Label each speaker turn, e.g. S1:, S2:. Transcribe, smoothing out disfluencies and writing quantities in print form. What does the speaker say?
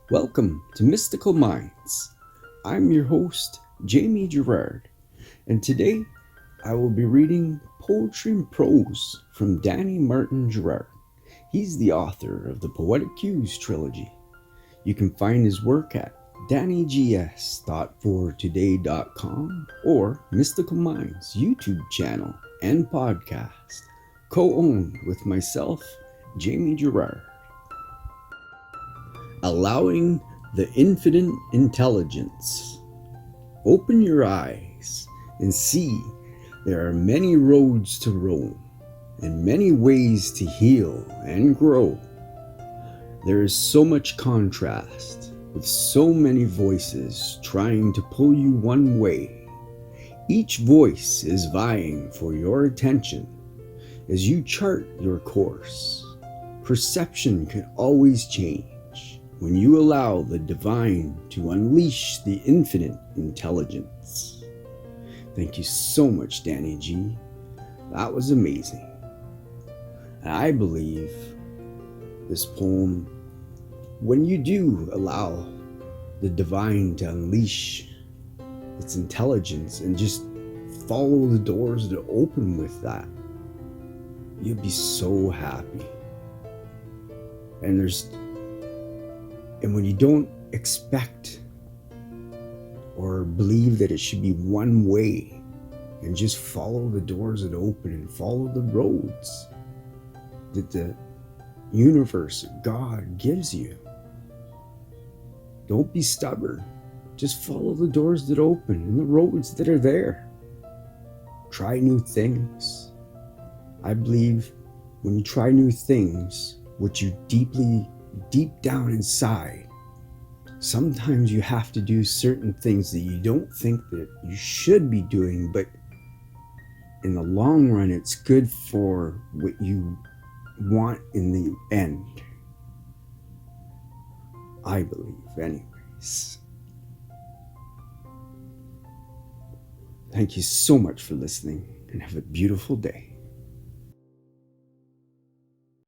S1: Welcome to Mystical Minds. I'm your host, Jamie Gerard, and today I will be reading poetry and prose from Danny Martin Gerard. He's the author of the Poetic Cues trilogy. You can find his work at dannygs.fortoday.com or Mystical Minds YouTube channel and podcast, co-owned with myself, Jamie Gerard. Allowing the infinite intelligence. Open your eyes and see there are many roads to roam and many ways to heal and grow. There is so much contrast with so many voices trying to pull you one way. Each voice is vying for your attention as you chart your course. Perception can always change when you allow the divine to unleash the infinite intelligence. Thank you so much, Danny G. That was amazing. And I believe this poem, when you do allow the divine to unleash its intelligence and just follow the doors that open with that, you'll be so happy. And when you don't expect or believe that it should be one way and just follow the doors that open and follow the roads that the universe, God gives you. Don't be stubborn. Just follow the doors that open and the roads that are there. Try new things. I believe when you try new things, what you deep down inside, sometimes you have to do certain things that you don't think that you should be doing, but in the long run, it's good for what you want in the end. I believe, anyways. Thank you so much for listening and have a beautiful day.